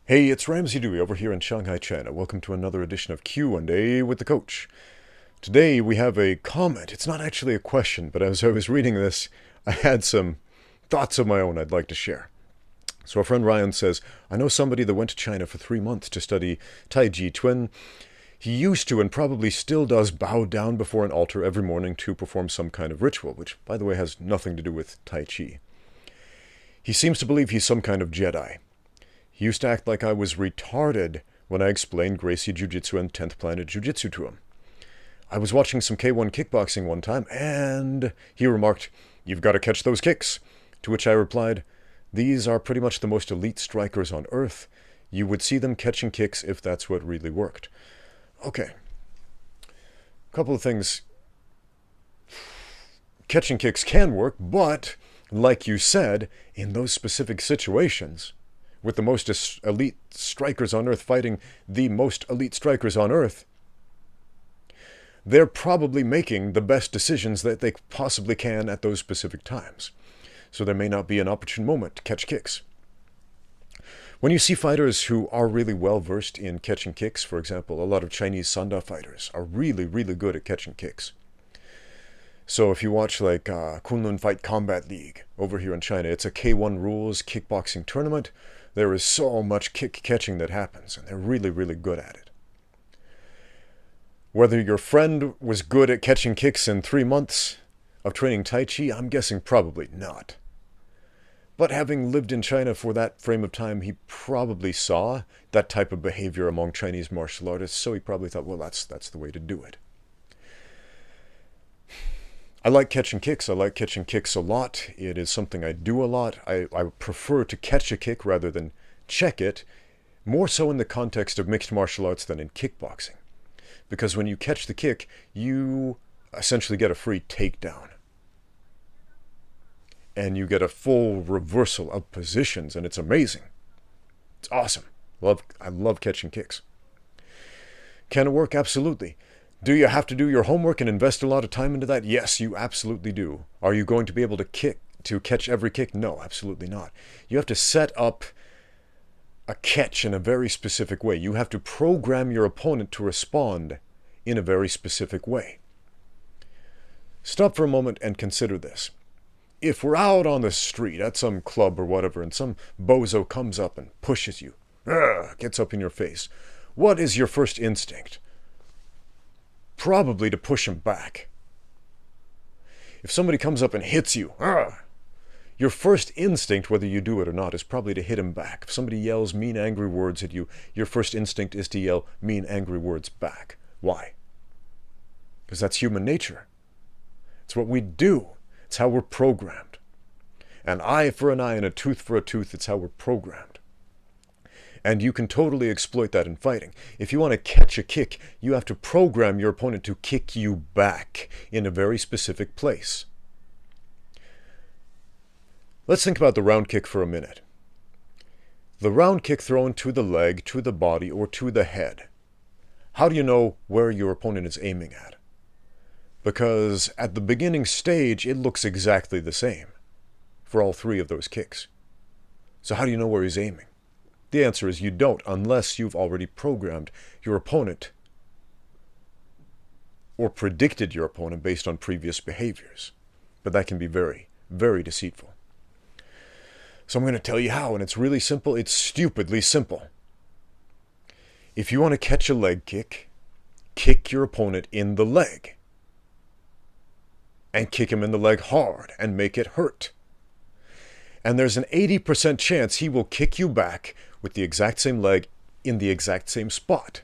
Hey, it's Ramsey Dewey over here in Shanghai, China. Welcome to another edition of Q&A with the Coach. Today we have a comment. It's not actually a question, but as I was reading this, I had some thoughts of my own I'd like to share. So our friend Ryan says, I know somebody that went to China for 3 months to study Tai Chi Chuan. He used to and probably still does bow down before an altar every morning to perform some kind of ritual, which, by the way, has nothing to do with Tai Chi. He seems to believe he's some kind of Jedi. He used to act like I was retarded when I explained Gracie Jiu-Jitsu and 10th Planet Jiu-Jitsu to him. I was watching some K1 kickboxing one time, and he remarked, "You've got to catch those kicks." To which I replied, "These are pretty much the most elite strikers on earth. You would see them catching kicks if that's what really worked." Okay. A couple of things. Catching kicks can work, but, like you said, in those specific situations, with the most elite strikers on earth fighting the most elite strikers on earth, they're probably making the best decisions that they possibly can at those specific times. So there may not be an opportune moment to catch kicks. When you see fighters who are really well versed in catching kicks, for example, a lot of Chinese Sanda fighters are really, really good at catching kicks. So if you watch like Kunlun Fight Combat League over here in China, it's a K1 rules kickboxing tournament. There is so much kick catching that happens, and they're really, really good at it. Whether your friend was good at catching kicks in 3 months of training Tai Chi, I'm guessing probably not. But having lived in China for that frame of time, he probably saw that type of behavior among Chinese martial artists, so he probably thought, well, that's the way to do it. I like catching kicks. I like catching kicks a lot. It is something I do a lot. I prefer to catch a kick rather than check it, more so in the context of mixed martial arts than in kickboxing. Because when you catch the kick, you essentially get a free takedown. And you get a full reversal of positions, and it's amazing. It's awesome. I love catching kicks. Can it work? Absolutely. Do you have to do your homework and invest a lot of time into that? Yes, you absolutely do. Are you going to be able to catch every kick? No, absolutely not. You have to set up a catch in a very specific way. You have to program your opponent to respond in a very specific way. Stop for a moment and consider this. If we're out on the street at some club or whatever, and some bozo comes up and pushes you, gets up in your face, what is your first instinct? Probably to push him back. If somebody comes up and hits you, your first instinct, whether you do it or not, is probably to hit him back. If somebody yells mean, angry words at you, your first instinct is to yell mean, angry words back. Why? Because that's human nature. It's what we do. It's how we're programmed. An eye for an eye and a tooth for a tooth, it's how we're programmed. And you can totally exploit that in fighting. If you want to catch a kick, you have to program your opponent to kick you back in a very specific place. Let's think about the round kick for a minute. The round kick thrown to the leg, to the body, or to the head. How do you know where your opponent is aiming at? Because at the beginning stage, it looks exactly the same for all three of those kicks. So how do you know where he's aiming? The answer is you don't, unless you've already programmed your opponent or predicted your opponent based on previous behaviors. But that can be very, very deceitful. So I'm going to tell you how, and it's really simple. It's stupidly simple. If you want to catch a leg kick, kick your opponent in the leg. And kick him in the leg hard and make it hurt. And there's an 80% chance he will kick you back with the exact same leg in the exact same spot.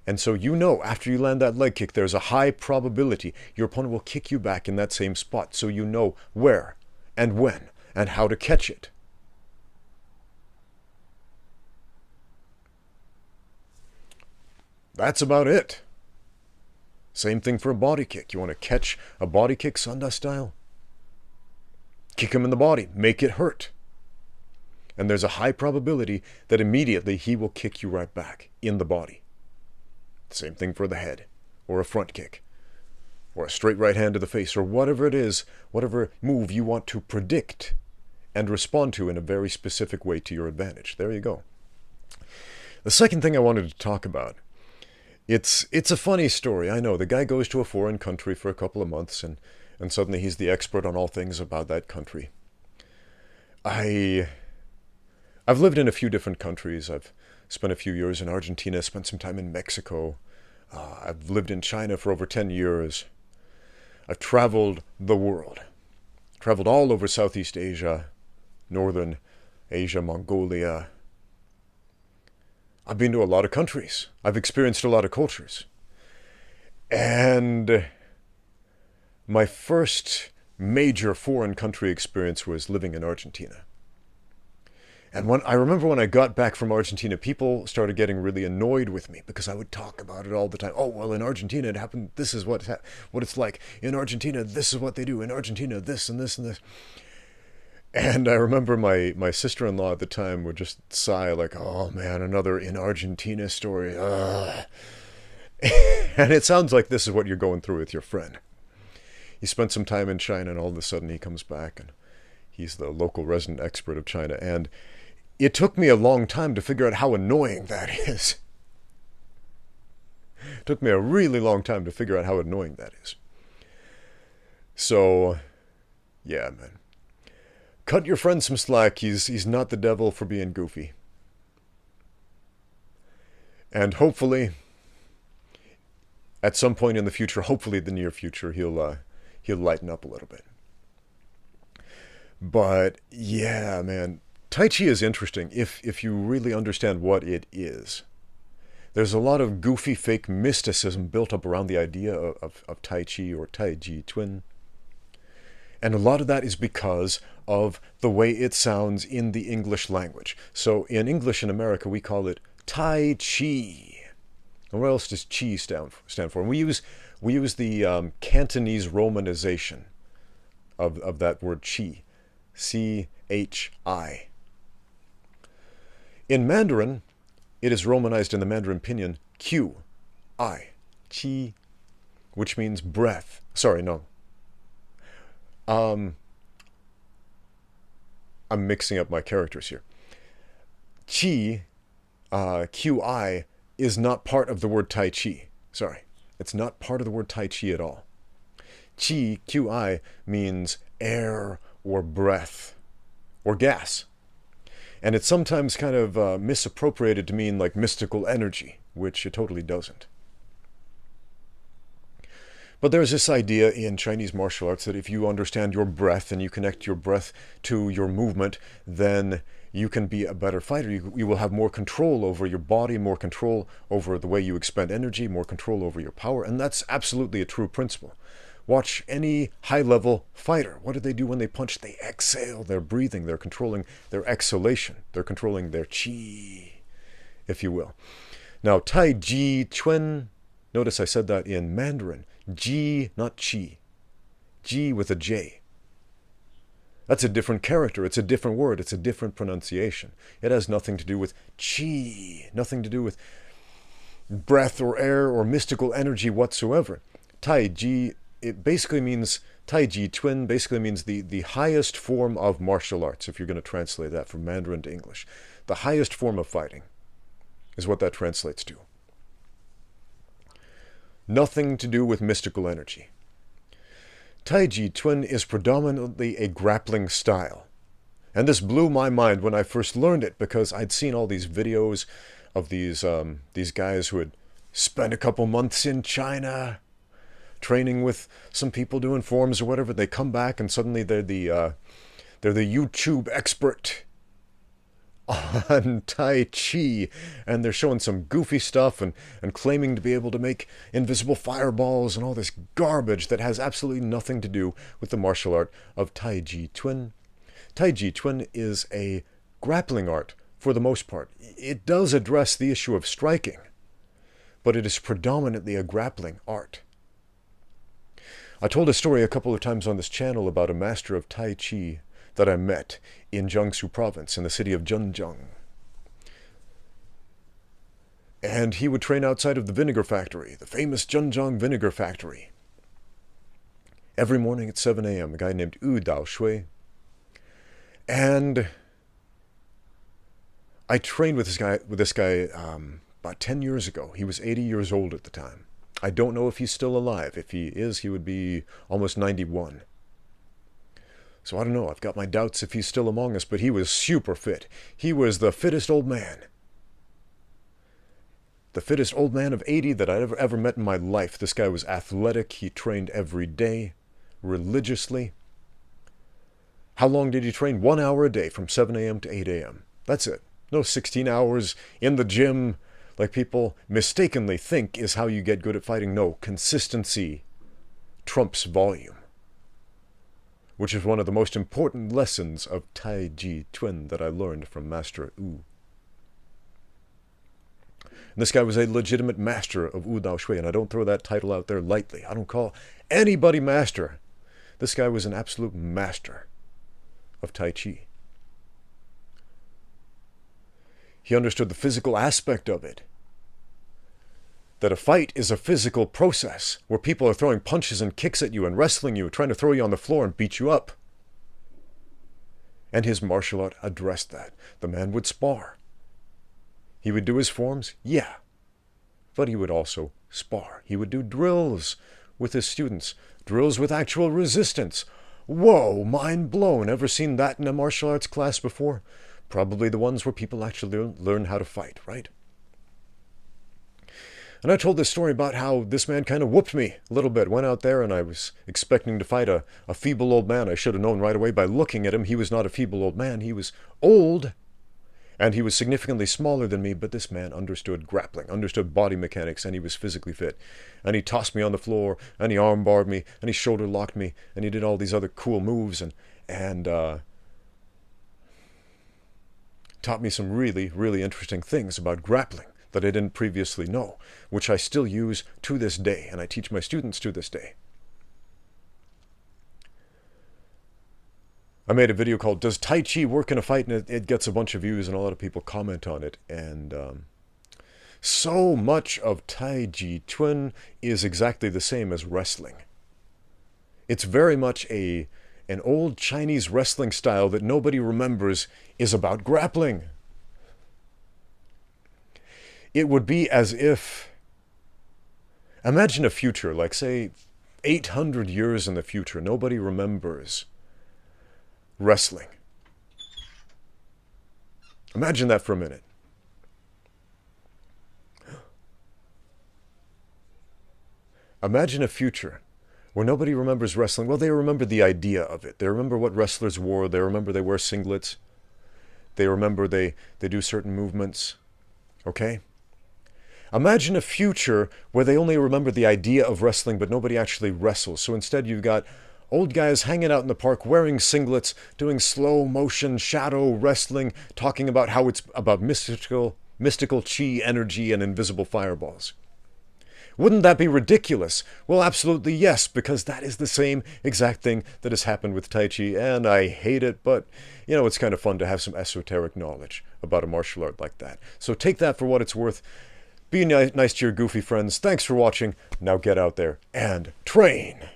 And so you know after you land that leg kick, there's a high probability your opponent will kick you back in that same spot. So you know where and when and how to catch it. That's about it. Same thing for a body kick. You want to catch a body kick Sanda style? Kick him in the body. Make it hurt. And there's a high probability that immediately he will kick you right back in the body. Same thing for the head, or a front kick, or a straight right hand to the face, or whatever it is, whatever move you want to predict and respond to in a very specific way to your advantage. There you go. The second thing I wanted to talk about, it's a funny story. I know the guy goes to a foreign country for a couple of months, and suddenly he's the expert on all things about that country. I I've lived in a few different countries. I've spent a few years in Argentina, spent some time in Mexico. I've lived in China for over 10 years. I've traveled the world. Traveled all over Southeast Asia, Northern Asia, Mongolia. I've been to a lot of countries. I've experienced a lot of cultures. And my first major foreign country experience was living in Argentina. And I remember when I got back from Argentina, people started getting really annoyed with me because I would talk about it all the time. Oh, well, in Argentina it happened. This is what it's like. In Argentina, this is what they do. In Argentina, this and this and this. And I remember my sister-in-law at the time would just sigh like, oh man, another in Argentina story. Ugh. And it sounds like this is what you're going through with your friend. He spent some time in China and all of a sudden he comes back and he's the local resident expert of China. And it took me a long time to figure out how annoying that is. It took me a really long time to figure out how annoying that is. So, yeah, man. Cut your friend some slack. He's not the devil for being goofy. And hopefully, at some point in the future, hopefully the near future, he'll lighten up a little bit. But yeah, man, Tai Chi is interesting if you really understand what it is. There's a lot of goofy fake mysticism built up around the idea of Tai Chi or Tai Chi Chuan. And a lot of that is because of the way it sounds in the English language. So in English in America, we call it Tai Chi. And what else does Chi stand for? And we use the Cantonese romanization of that word Chi. C-H-I. In Mandarin, it is romanized in the Mandarin pinyin Q-I. Qi, which means breath. Sorry, no. I'm mixing up my characters here. Qi, Q-I, is not part of the word Tai Chi. Sorry. It's not part of the word Tai Chi at all. Qi, Q-I, means air or breath or gas. And it's sometimes kind of misappropriated to mean like mystical energy, which it totally doesn't. But there's this idea in Chinese martial arts that if you understand your breath and you connect your breath to your movement, then you can be a better fighter. You will have more control over your body, more control over the way you expend energy, more control over your power. And that's absolutely a true principle. Watch any high-level fighter. What do they do when they punch? They exhale. They're breathing. They're controlling their exhalation. They're controlling their qi, if you will. Now, Tai Chi Chuan, notice I said that in Mandarin. Ji, not chi. Ji with a J. That's a different character. It's a different word. It's a different pronunciation. It has nothing to do with chi, nothing to do with breath or air or mystical energy whatsoever. Tai Chi, it basically means, Tai Chi Chuan basically means the highest form of martial arts, if you're going to translate that from Mandarin to English. The highest form of fighting is what that translates to. Nothing to do with mystical energy. Tai Chi Chuan is predominantly a grappling style. And this blew my mind when I first learned it because I'd seen all these videos of these guys who had spent a couple months in China training with some people doing forms or whatever. They come back and suddenly they're the YouTube expert on Tai Chi, and they're showing some goofy stuff and claiming to be able to make invisible fireballs and all this garbage that has absolutely nothing to do with the martial art of Tai Chi Chuan. Tai Chi Chuan is a grappling art for the most part. It does address the issue of striking, but it is predominantly a grappling art. I told a story a couple of times on this channel about a master of Tai Chi that I met in Jiangsu province, in the city of Zhenjiang. And he would train outside of the vinegar factory, the famous Zhenjiang vinegar factory. Every morning at 7 a.m., a guy named Yu Dao Shui. And I trained with this guy about 10 years ago. He was 80 years old at the time. I don't know if he's still alive. If he is, he would be almost 91. So I don't know. I've got my doubts if he's still among us, but he was super fit. He was the fittest old man. The fittest old man of 80 that I'd ever met in my life. This guy was athletic. He trained every day, religiously. How long did he train? 1 hour a day from 7 a.m. to 8 a.m. That's it. No 16 hours in the gym like people mistakenly think is how you get good at fighting. No, consistency trumps volume, which is one of the most important lessons of Tai Chi Chuan that I learned from Master Wu. And this guy was a legitimate master of Wu Dao Shui, and I don't throw that title out there lightly. I don't call anybody master. This guy was an absolute master of Tai Chi. He understood the physical aspect of it. That a fight is a physical process where people are throwing punches and kicks at you and wrestling you, trying to throw you on the floor and beat you up. And his martial art addressed that. The man would spar. He would do his forms, yeah. But he would also spar. He would do drills with his students. Drills with actual resistance. Whoa, mind blown. Ever seen that in a martial arts class before? Probably the ones where people actually learn how to fight, right? And I told this story about how this man kind of whooped me a little bit. Went out there and I was expecting to fight a feeble old man. I should have known right away by looking at him. He was not a feeble old man. He was old. And he was significantly smaller than me. But this man understood grappling, understood body mechanics, and he was physically fit. And he tossed me on the floor, and he armbarred me, and he shoulder locked me, and he did all these other cool moves, and taught me some really, really interesting things about grappling that I didn't previously know, which I still use to this day, and I teach my students to this day. I made a video called, Does Tai Chi Work in a Fight? And it gets a bunch of views, and a lot of people comment on it. And so much of Tai Chi Chuan is exactly the same as wrestling. It's very much an old Chinese wrestling style that nobody remembers is about grappling. It would be as if, imagine a future, like say 800 years in the future, nobody remembers wrestling. Imagine that for a minute. Imagine a future where nobody remembers wrestling. Well, they remember the idea of it. They remember what wrestlers wore. They remember they wear singlets. They remember they do certain movements. Okay? Imagine a future where they only remember the idea of wrestling, but nobody actually wrestles. So instead you've got old guys hanging out in the park wearing singlets, doing slow motion shadow wrestling, talking about how it's about mystical chi energy and invisible fireballs. Wouldn't that be ridiculous? Well, absolutely yes, because that is the same exact thing that has happened with Tai Chi, and I hate it, but, you know, it's kind of fun to have some esoteric knowledge about a martial art like that. So take that for what it's worth. Be nice to your goofy friends. Thanks for watching. Now get out there and train!